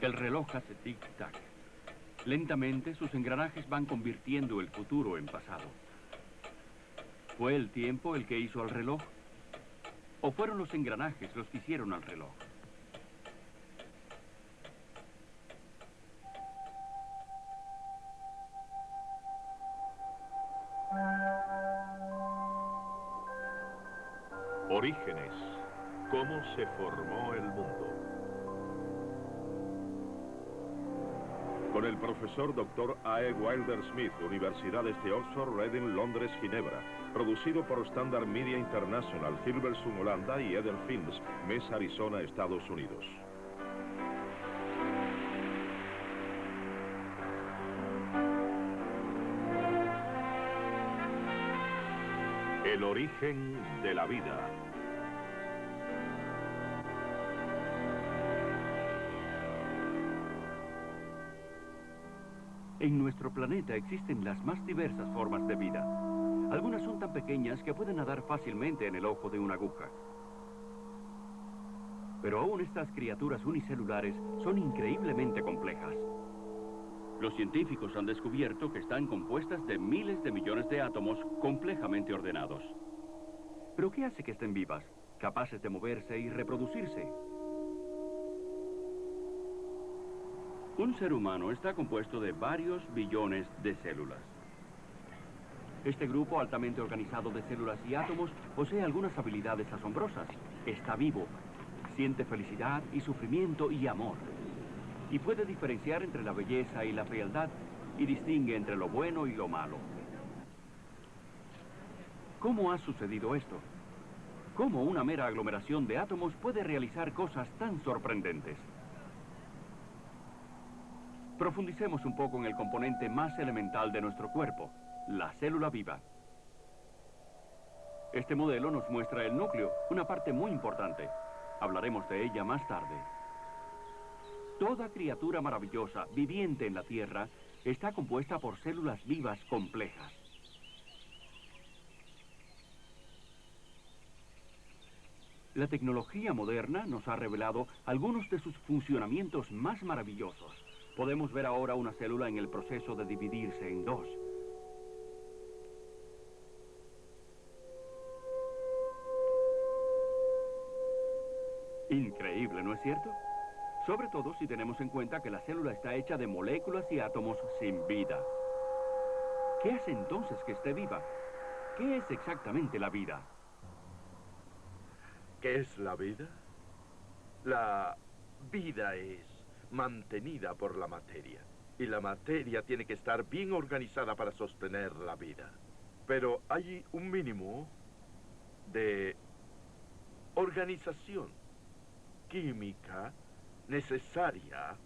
El reloj hace tic-tac. Lentamente, sus engranajes van convirtiendo el futuro en pasado. ¿Fue el tiempo el que hizo al reloj? ¿O fueron los engranajes los que hicieron al reloj? Orígenes. ¿Cómo se formó el mundo? Con el profesor Dr. A.E. Wilder Smith, Universidades de Oxford, Reading, Londres, Ginebra. Producido por Standard Media International, Hilversum, Holanda y Eden Films, Mesa, Arizona, Estados Unidos. El origen de la vida. En nuestro planeta existen las más diversas formas de vida. Algunas son tan pequeñas que pueden nadar fácilmente en el ojo de una aguja. Pero aún estas criaturas unicelulares son increíblemente complejas. Los científicos han descubierto que están compuestas de miles de millones de átomos complejamente ordenados. ¿Pero qué hace que estén vivas, capaces de moverse y reproducirse? Un ser humano está compuesto de varios billones de células. Este grupo altamente organizado de células y átomos posee algunas habilidades asombrosas. Está vivo, siente felicidad y sufrimiento y amor. Y puede diferenciar entre la belleza y la fealdad y distingue entre lo bueno y lo malo. ¿Cómo ha sucedido esto? ¿Cómo una mera aglomeración de átomos puede realizar cosas tan sorprendentes? Profundicemos un poco en el componente más elemental de nuestro cuerpo, la célula viva. Este modelo nos muestra el núcleo, una parte muy importante. Hablaremos de ella más tarde. Toda criatura maravillosa, viviente en la Tierra, está compuesta por células vivas complejas. La tecnología moderna nos ha revelado algunos de sus funcionamientos más maravillosos. Podemos ver ahora una célula en el proceso de dividirse en dos. Increíble, ¿no es cierto? Sobre todo si tenemos en cuenta que la célula está hecha de moléculas y átomos sin vida. ¿Qué hace entonces que esté viva? ¿Qué es exactamente la vida? ¿Qué es la vida? La vida es mantenida por la materia. Y la materia tiene que estar bien organizada para sostener la vida. Pero hay un mínimo de organización química necesaria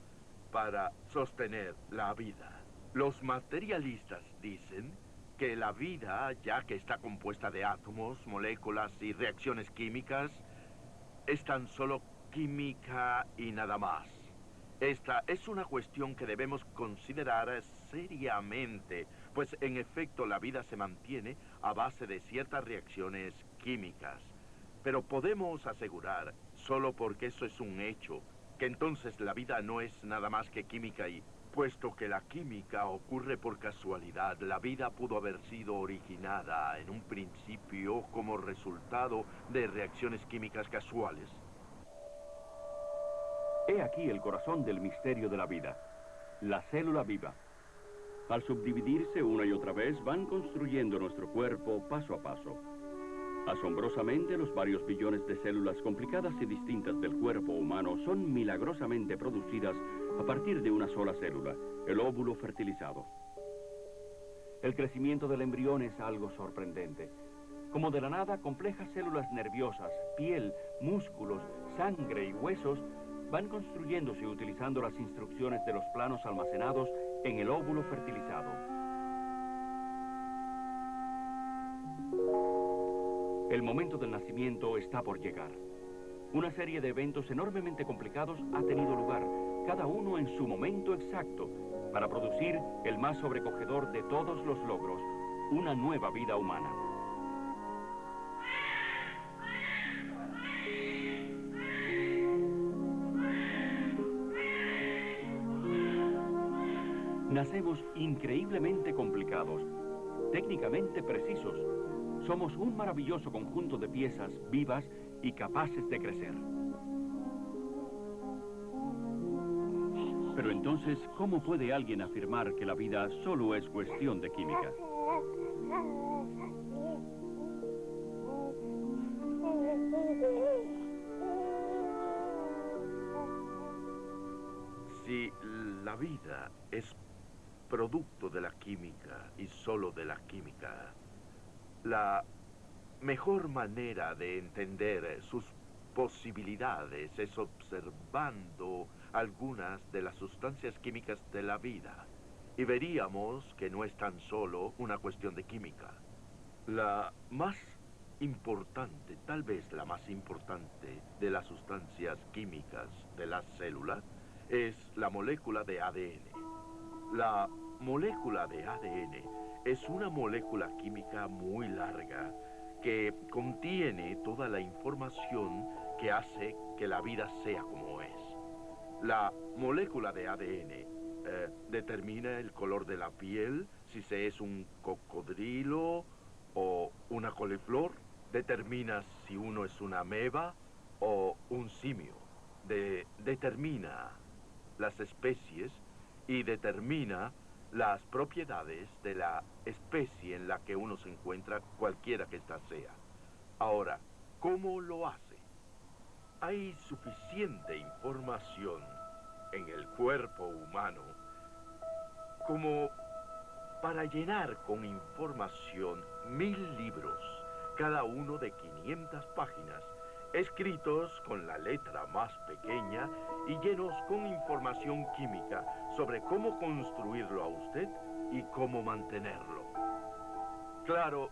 para sostener la vida. Los materialistas dicen que la vida, ya que está compuesta de átomos, moléculas y reacciones químicas, es tan solo química y nada más. Esta es una cuestión que debemos considerar seriamente, pues en efecto la vida se mantiene a base de ciertas reacciones químicas. Pero podemos asegurar, solo porque eso es un hecho, que entonces la vida no es nada más que química y, puesto que la química ocurre por casualidad, la vida pudo haber sido originada en un principio como resultado de reacciones químicas casuales. He aquí el corazón del misterio de la vida, la célula viva. Al subdividirse una y otra vez, van construyendo nuestro cuerpo paso a paso. Asombrosamente, los varios billones de células complicadas y distintas del cuerpo humano son milagrosamente producidas a partir de una sola célula, el óvulo fertilizado. El crecimiento del embrión es algo sorprendente. Como de la nada, complejas células nerviosas, piel, músculos, sangre y huesos van construyéndose utilizando las instrucciones de los planos almacenados en el óvulo fertilizado. El momento del nacimiento está por llegar. Una serie de eventos enormemente complicados ha tenido lugar, cada uno en su momento exacto, para producir el más sobrecogedor de todos los logros, una nueva vida humana. Nacemos increíblemente complicados, técnicamente precisos. Somos un maravilloso conjunto de piezas vivas y capaces de crecer. Pero entonces, ¿cómo puede alguien afirmar que la vida solo es cuestión de química? Si la vida es producto de la química y solo de la química, la mejor manera de entender sus posibilidades es observando algunas de las sustancias químicas de la vida. Y veríamos que no es tan solo una cuestión de química. La más importante, tal vez la más importante de las sustancias químicas de la célula es la molécula de ADN. La molécula de ADN es una molécula química muy larga que contiene toda la información que hace que la vida sea como es. La molécula de ADN determina el color de la piel, si se es un cocodrilo o una coliflor, determina si uno es una ameba o un simio, determina las especies y determina las propiedades de la especie en la que uno se encuentra, cualquiera que ésta sea. Ahora, ¿cómo lo hace? Hay suficiente información en el cuerpo humano como para llenar con información 1000 libros, cada uno de 500 páginas, escritos con la letra más pequeña y llenos con información química sobre cómo construirlo a usted y cómo mantenerlo. Claro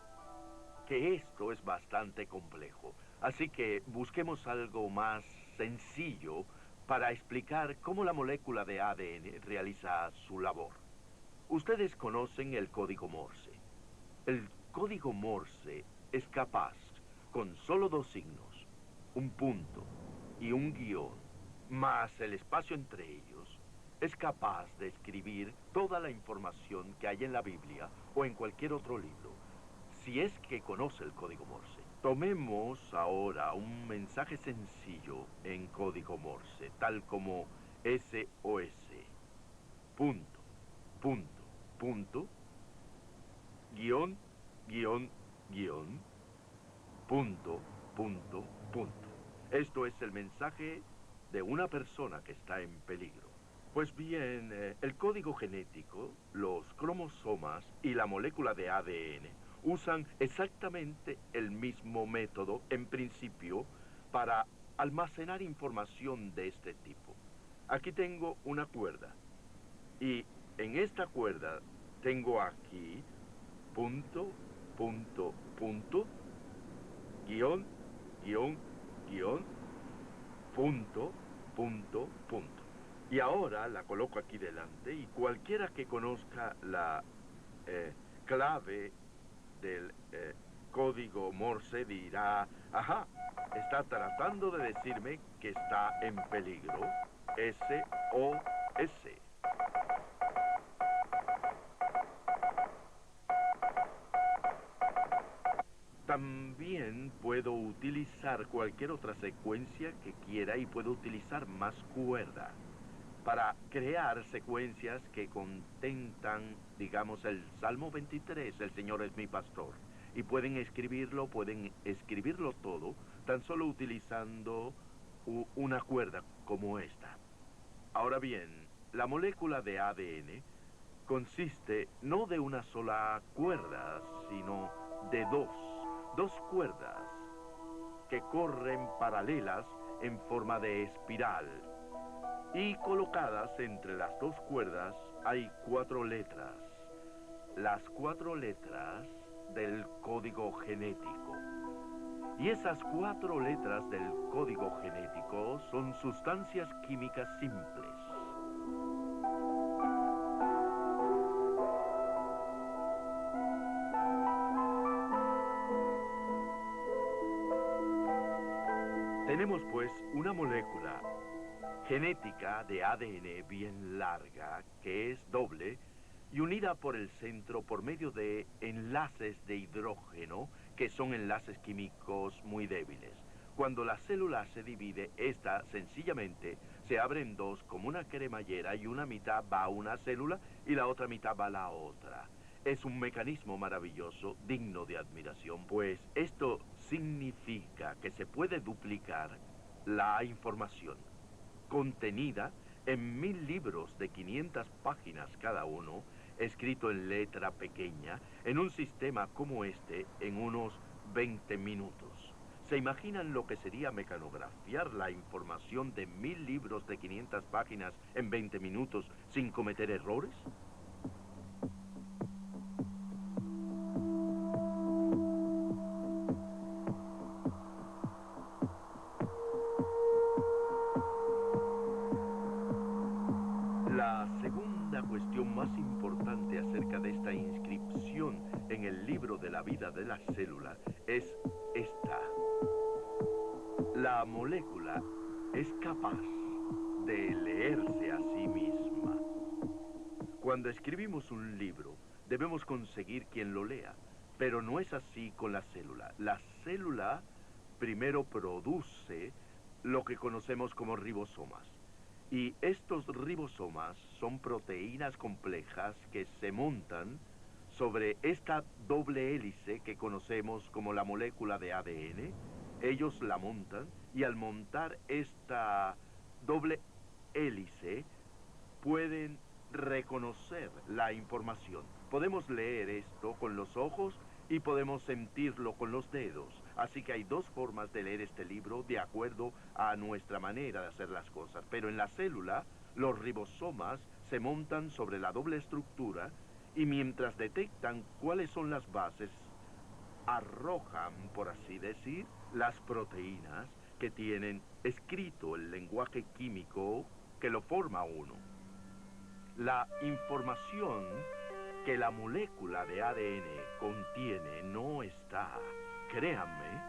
que esto es bastante complejo, así que busquemos algo más sencillo para explicar cómo la molécula de ADN realiza su labor. Ustedes conocen el código Morse. El código Morse es capaz, con solo 2 signos, un punto y un guión, más el espacio entre ellos, es capaz de escribir toda la información que hay en la Biblia o en cualquier otro libro, si es que conoce el código Morse. Tomemos ahora un mensaje sencillo en código Morse, tal como SOS, punto, punto, punto, guión, guión, guión, punto, punto, punto. Esto es el mensaje de una persona que está en peligro. Pues bien, el código genético, los cromosomas y la molécula de ADN usan exactamente el mismo método, en principio, para almacenar información de este tipo. Aquí tengo una cuerda, y en esta cuerda tengo aquí punto, punto, punto, guión, guión, guión, punto, punto, punto. Y ahora la coloco aquí delante y cualquiera que conozca la clave del código Morse dirá, ajá, está tratando de decirme que está en peligro. SOS. También puedo utilizar cualquier otra secuencia que quiera y puedo utilizar más cuerda para crear secuencias que contentan, digamos, el Salmo 23, el Señor es mi pastor. Y pueden escribirlo todo, tan solo utilizando una cuerda como esta. Ahora bien, la molécula de ADN consiste no de una sola cuerda, sino de dos cuerdas que corren paralelas en forma de espiral. Y colocadas entre las 2 cuerdas hay 4 letras. Las 4 letras del código genético. Y esas 4 letras del código genético son sustancias químicas simples. Tenemos pues una molécula genética de ADN bien larga, que es doble, y unida por el centro por medio de enlaces de hidrógeno, que son enlaces químicos muy débiles. Cuando la célula se divide, esta sencillamente se abre en dos como una cremallera y una mitad va a una célula y la otra mitad va a la otra. Es un mecanismo maravilloso, digno de admiración, pues esto significa que se puede duplicar la información contenida en 1000 libros de 500 páginas cada uno, escrito en letra pequeña, en un sistema como este, en unos 20 minutos. ¿Se imaginan lo que sería mecanografiar la información de 1000 libros de 500 páginas en 20 minutos sin cometer errores? La segunda cuestión más importante acerca de esta inscripción en el libro de la vida de la célula es esta. La molécula es capaz de leerse a sí misma. Cuando escribimos un libro, debemos conseguir quien lo lea, pero no es así con la célula. La célula primero produce lo que conocemos como ribosomas. Y estos ribosomas son proteínas complejas que se montan sobre esta doble hélice que conocemos como la molécula de ADN. Ellos la montan y al montar esta doble hélice pueden reconocer la información. Podemos leer esto con los ojos y podemos sentirlo con los dedos. Así que hay dos formas de leer este libro de acuerdo a nuestra manera de hacer las cosas. Pero en la célula, los ribosomas se montan sobre la doble estructura y mientras detectan cuáles son las bases, arrojan, por así decir, las proteínas que tienen escrito el lenguaje químico que lo forma uno. La información que la molécula de ADN contiene no está, créanme,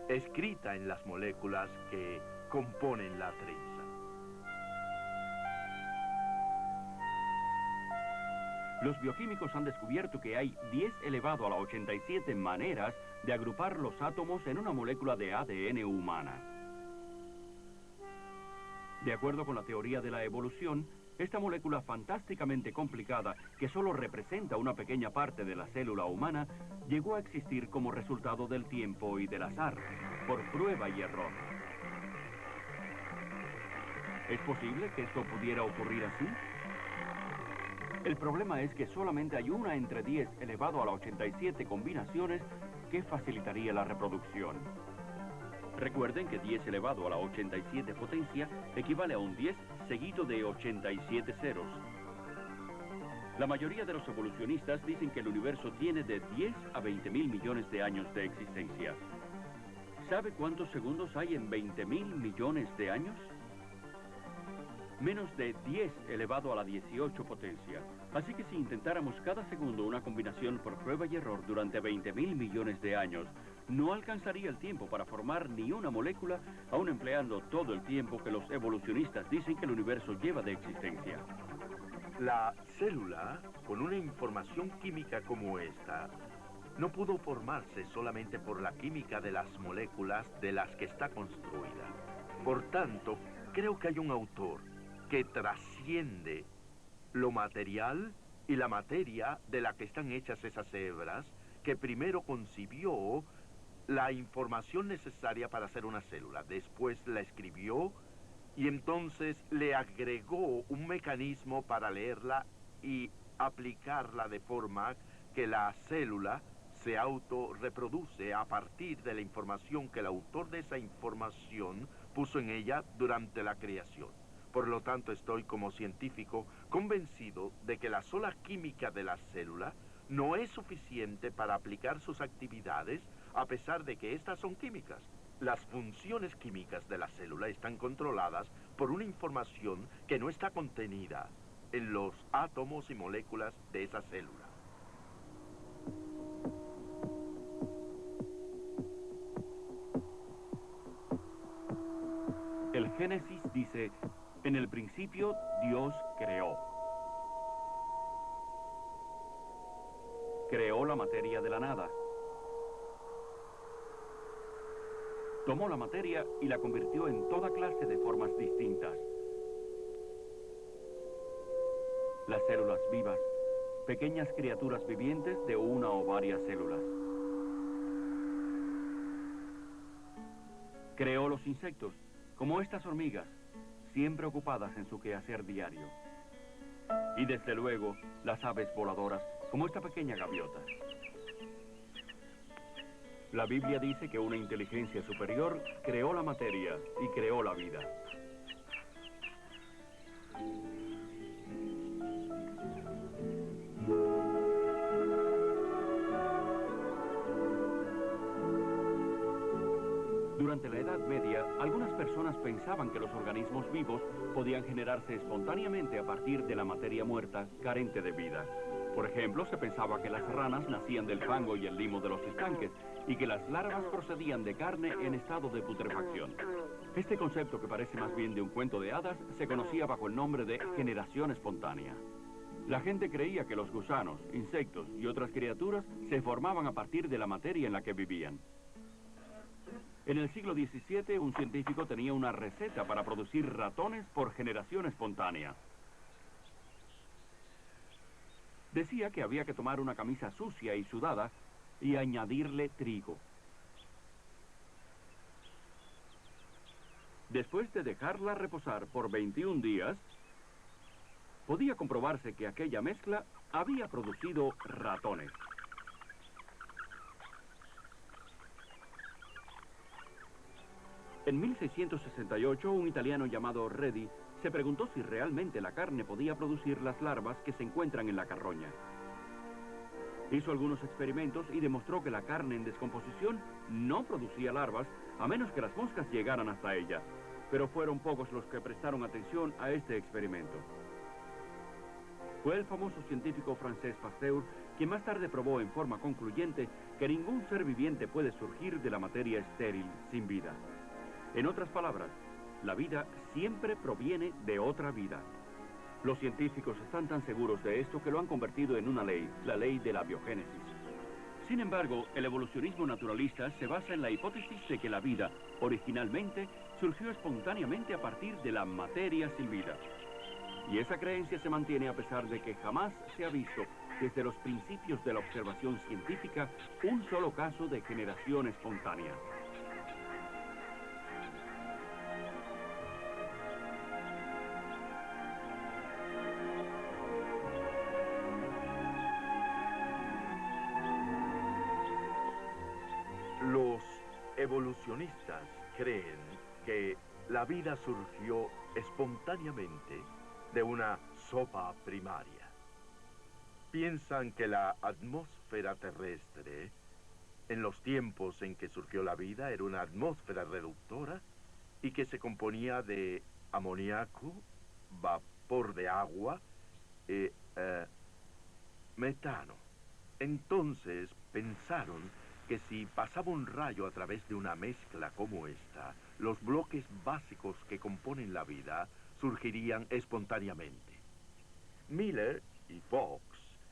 escrita en las moléculas que componen la trenza. Los bioquímicos han descubierto que hay 10 elevado a la 87 maneras de agrupar los átomos en una molécula de ADN humana. De acuerdo con la teoría de la evolución, esta molécula fantásticamente complicada, que solo representa una pequeña parte de la célula humana, llegó a existir como resultado del tiempo y del azar, por prueba y error. ¿Es posible que esto pudiera ocurrir así? El problema es que solamente hay una entre 10 elevado a la 87 combinaciones que facilitaría la reproducción. Recuerden que 10 elevado a la 87 potencia equivale a un 10 seguido de 87 ceros. La mayoría de los evolucionistas dicen que el universo tiene de 10 a 20.000 millones de años de existencia. ¿Sabe cuántos segundos hay en 20.000 millones de años? Menos de 10 elevado a la 18 potencia. Así que si intentáramos cada segundo una combinación por prueba y error durante 20.000 millones de años, no alcanzaría el tiempo para formar ni una molécula, aún empleando todo el tiempo que los evolucionistas dicen que el universo lleva de existencia. La célula, con una información química como esta, no pudo formarse solamente por la química de las moléculas de las que está construida. Por tanto, creo que hay un autor que trasciende lo material y la materia de la que están hechas esas hebras, que primero concibió la información necesaria para hacer una célula, después la escribió y entonces le agregó un mecanismo para leerla y aplicarla de forma que la célula se autorreproduce a partir de la información que el autor de esa información puso en ella durante la creación. Por lo tanto, estoy como científico convencido de que la sola química de la célula no es suficiente para aplicar sus actividades, a pesar de que estas son químicas. Las funciones químicas de la célula están controladas por una información que no está contenida en los átomos y moléculas de esa célula. El Génesis dice: en el principio Dios creó. Creó la materia de la nada. Tomó la materia y la convirtió en toda clase de formas distintas. Las células vivas, pequeñas criaturas vivientes de una o varias células. Creó los insectos, como estas hormigas, siempre ocupadas en su quehacer diario. Y desde luego, las aves voladoras, como esta pequeña gaviota. La Biblia dice que una inteligencia superior creó la materia y creó la vida. Durante la Edad Media, algunas personas pensaban que los organismos vivos podían generarse espontáneamente a partir de la materia muerta, carente de vida. Por ejemplo, se pensaba que las ranas nacían del fango y el limo de los estanques y que las larvas procedían de carne en estado de putrefacción. Este concepto, que parece más bien de un cuento de hadas, se conocía bajo el nombre de generación espontánea. La gente creía que los gusanos, insectos y otras criaturas se formaban a partir de la materia en la que vivían. En el siglo XVII, un científico tenía una receta para producir ratones por generación espontánea. Decía que había que tomar una camisa sucia y sudada y añadirle trigo. Después de dejarla reposar por 21 días, podía comprobarse que aquella mezcla había producido ratones. En 1668, un italiano llamado Redi se preguntó si realmente la carne podía producir las larvas que se encuentran en la carroña. Hizo algunos experimentos y demostró que la carne en descomposición no producía larvas, a menos que las moscas llegaran hasta ella. Pero fueron pocos los que prestaron atención a este experimento. Fue el famoso científico francés Pasteur quien más tarde probó en forma concluyente que ningún ser viviente puede surgir de la materia estéril, sin vida. En otras palabras, la vida siempre proviene de otra vida. Los científicos están tan seguros de esto que lo han convertido en una ley, la ley de la biogénesis. Sin embargo, el evolucionismo naturalista se basa en la hipótesis de que la vida, originalmente, surgió espontáneamente a partir de la materia sin vida. Y esa creencia se mantiene a pesar de que jamás se ha visto, desde los principios de la observación científica, un solo caso de generación espontánea. Los evolucionistas creen que la vida surgió espontáneamente de una sopa primaria. Piensan que la atmósfera terrestre, en los tiempos en que surgió la vida, era una atmósfera reductora y que se componía de amoníaco, vapor de agua y metano. Entonces pensaron que si pasaba un rayo a través de una mezcla como esta, los bloques básicos que componen la vida surgirían espontáneamente. Miller y Fox,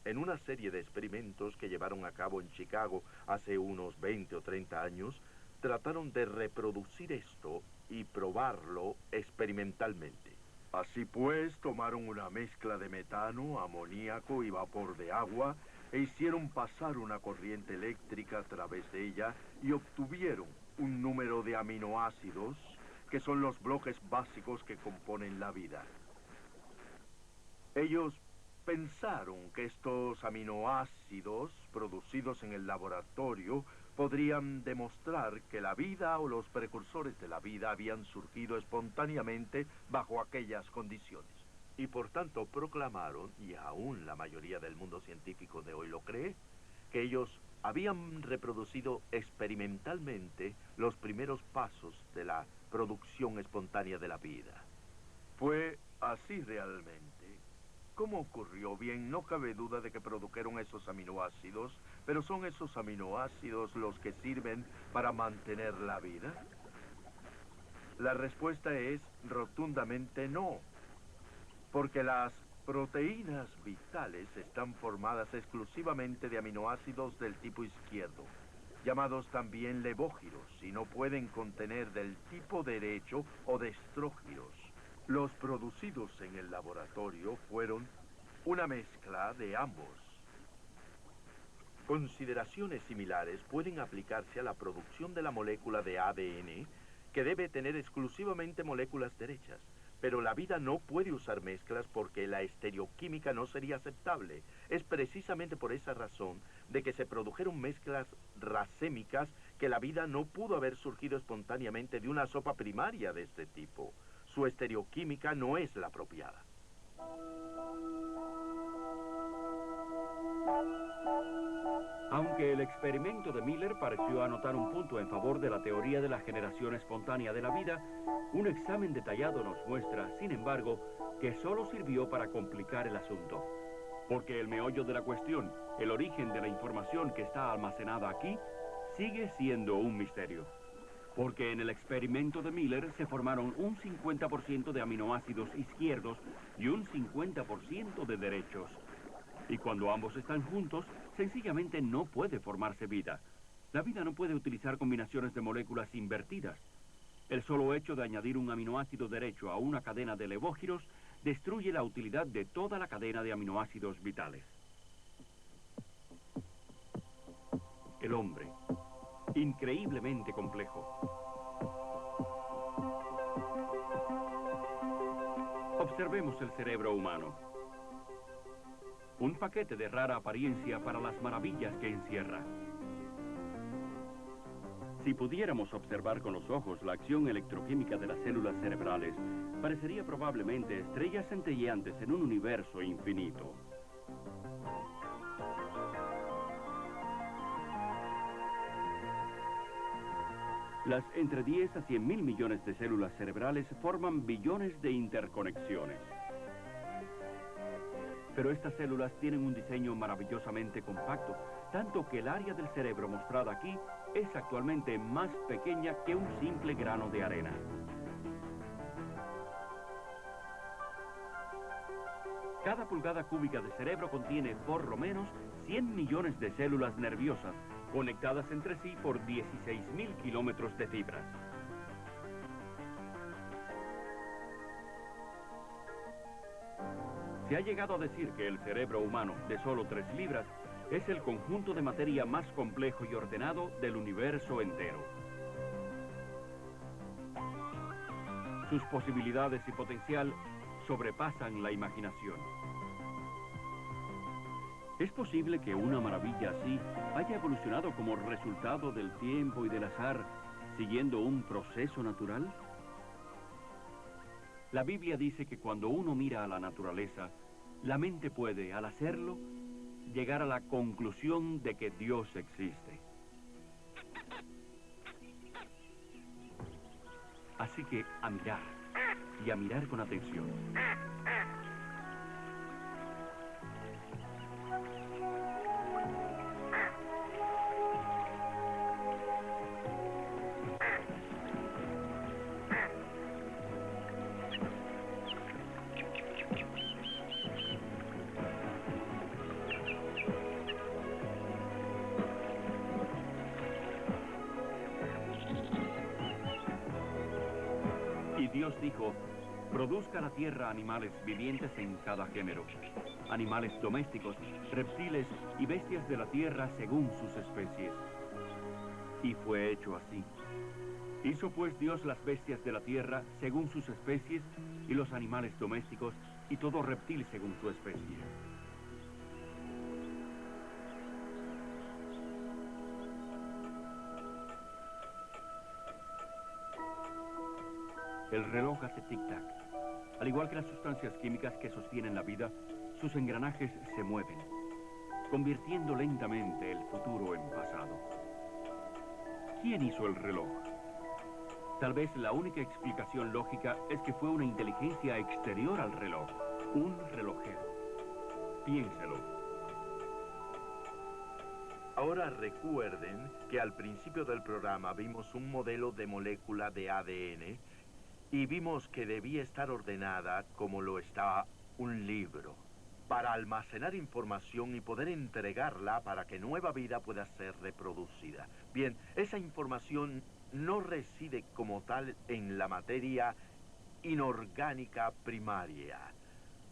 en una serie de experimentos que llevaron a cabo en Chicago hace unos 20 o 30 años, trataron de reproducir esto y probarlo experimentalmente. Así pues, tomaron una mezcla de metano, amoníaco y vapor de agua e hicieron pasar una corriente eléctrica a través de ella y obtuvieron un número de aminoácidos que son los bloques básicos que componen la vida. Ellos pensaron que estos aminoácidos producidos en el laboratorio podrían demostrar que la vida o los precursores de la vida habían surgido espontáneamente bajo aquellas condiciones. Y por tanto proclamaron, y aún la mayoría del mundo científico de hoy lo cree, que ellos habían reproducido experimentalmente los primeros pasos de la producción espontánea de la vida. Fue así realmente. ¿Cómo ocurrió? Bien, no cabe duda de que produjeron esos aminoácidos, pero ¿son esos aminoácidos los que sirven para mantener la vida? La respuesta es rotundamente no. Porque las proteínas vitales están formadas exclusivamente de aminoácidos del tipo izquierdo, llamados también levógiros, y no pueden contener del tipo derecho o destrógiros. Los producidos en el laboratorio fueron una mezcla de ambos. Consideraciones similares pueden aplicarse a la producción de la molécula de ADN, que debe tener exclusivamente moléculas derechas. Pero la vida no puede usar mezclas porque la estereoquímica no sería aceptable. Es precisamente por esa razón de que se produjeron mezclas racémicas que la vida no pudo haber surgido espontáneamente de una sopa primaria de este tipo. Su estereoquímica no es la apropiada. Aunque el experimento de Miller pareció anotar un punto en favor de la teoría de la generación espontánea de la vida, un examen detallado nos muestra, sin embargo, que solo sirvió para complicar el asunto. Porque el meollo de la cuestión, el origen de la información que está almacenada aquí, sigue siendo un misterio. Porque en el experimento de Miller se formaron un 50% de aminoácidos izquierdos y un 50% de derechos. Y cuando ambos están juntos, sencillamente no puede formarse vida. La vida no puede utilizar combinaciones de moléculas invertidas. El solo hecho de añadir un aminoácido derecho a una cadena de levógiros destruye la utilidad de toda la cadena de aminoácidos vitales. El hombre, increíblemente complejo. Observemos el cerebro humano. Un paquete de rara apariencia para las maravillas que encierra. Si pudiéramos observar con los ojos la acción electroquímica de las células cerebrales, parecería probablemente estrellas centelleantes en un universo infinito. Las entre 10 a 100 mil millones de células cerebrales forman billones de interconexiones. Pero estas células tienen un diseño maravillosamente compacto, tanto que el área del cerebro mostrada aquí es actualmente más pequeña que un simple grano de arena. Cada pulgada cúbica de cerebro contiene por lo menos 100 millones de células nerviosas, conectadas entre sí por 16.000 kilómetros de fibras. Se ha llegado a decir que el cerebro humano, de solo 3 libras, es el conjunto de materia más complejo y ordenado del universo entero. Sus posibilidades y potencial sobrepasan la imaginación. ¿Es posible que una maravilla así haya evolucionado como resultado del tiempo y del azar, siguiendo un proceso natural? La Biblia dice que cuando uno mira a la naturaleza, la mente puede, al hacerlo, llegar a la conclusión de que Dios existe. Así que a mirar, y a mirar con atención. Dios dijo, produzca la tierra animales vivientes en cada género, animales domésticos, reptiles y bestias de la tierra según sus especies. Y fue hecho así. Hizo pues Dios las bestias de la tierra según sus especies y los animales domésticos y todo reptil según su especie. El reloj hace tic-tac. Al igual que las sustancias químicas que sostienen la vida, sus engranajes se mueven, convirtiendo lentamente el futuro en pasado. ¿Quién hizo el reloj? Tal vez la única explicación lógica es que fue una inteligencia exterior al reloj, un relojero. Piénselo. Ahora recuerden que al principio del programa vimos un modelo de molécula de ADN y vimos que debía estar ordenada como lo está un libro para almacenar información y poder entregarla para que nueva vida pueda ser reproducida. Bien, esa información no reside como tal en la materia inorgánica primaria.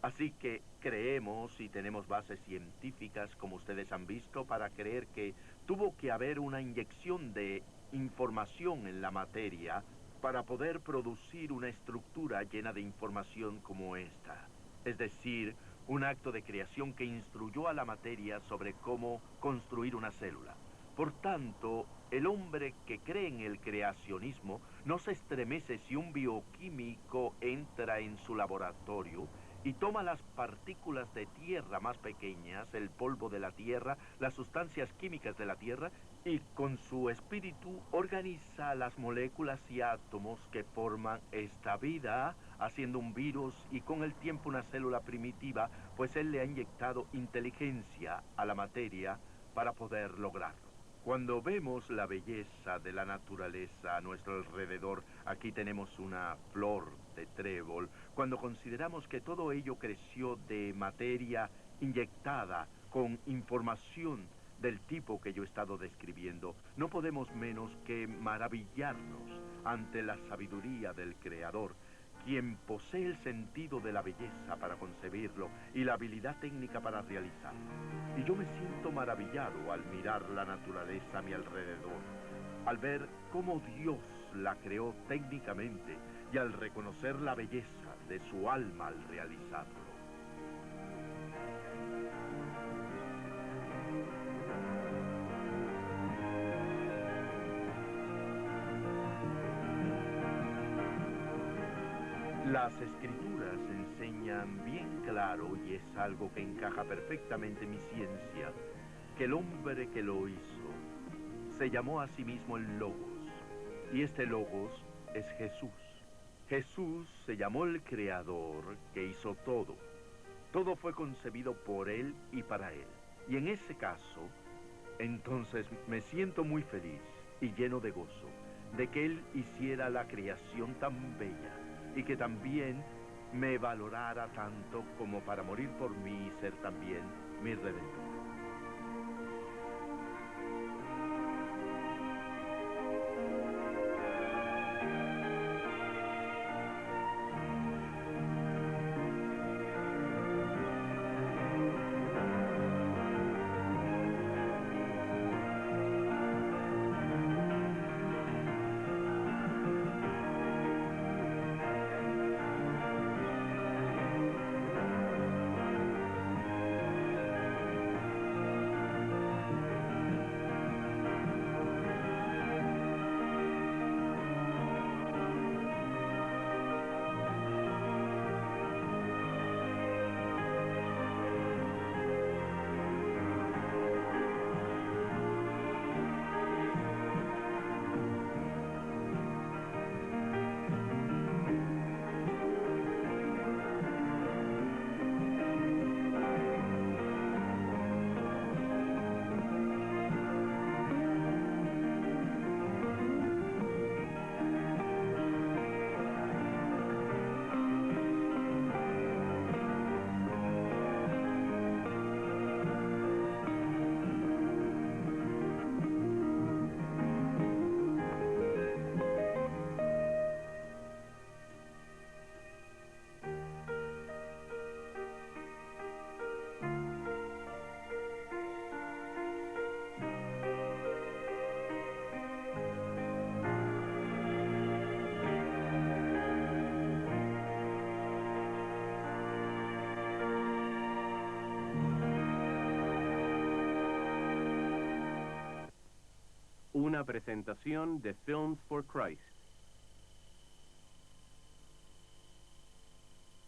Así que creemos y tenemos bases científicas, como ustedes han visto, para creer que tuvo que haber una inyección de información en la materia para poder producir una estructura llena de información como esta. Es decir, un acto de creación que instruyó a la materia sobre cómo construir una célula. Por tanto, el hombre que cree en el creacionismo no se estremece si un bioquímico entra en su laboratorio y toma las partículas de tierra más pequeñas, el polvo de la tierra, las sustancias químicas de la tierra, y con su espíritu organiza las moléculas y átomos que forman esta vida, haciendo un virus y con el tiempo una célula primitiva, pues él le ha inyectado inteligencia a la materia para poder lograrlo. Cuando vemos la belleza de la naturaleza a nuestro alrededor, aquí tenemos una flor de trébol, cuando consideramos que todo ello creció de materia inyectada con información del tipo que yo he estado describiendo, no podemos menos que maravillarnos ante la sabiduría del Creador, quien posee el sentido de la belleza para concebirlo y la habilidad técnica para realizarlo. Y yo me siento maravillado al mirar la naturaleza a mi alrededor, al ver cómo Dios la creó técnicamente y al reconocer la belleza de su alma al realizarlo. Las escrituras enseñan bien claro, y es algo que encaja perfectamente en mi ciencia, que el hombre que lo hizo se llamó a sí mismo el Logos, y este Logos es Jesús. Jesús se llamó el Creador que hizo todo. Todo fue concebido por Él y para Él. Y en ese caso, entonces me siento muy feliz y lleno de gozo de que Él hiciera la creación tan bella y que también me valorara tanto como para morir por mí y ser también mi Redentor. Una presentación de Films for Christ.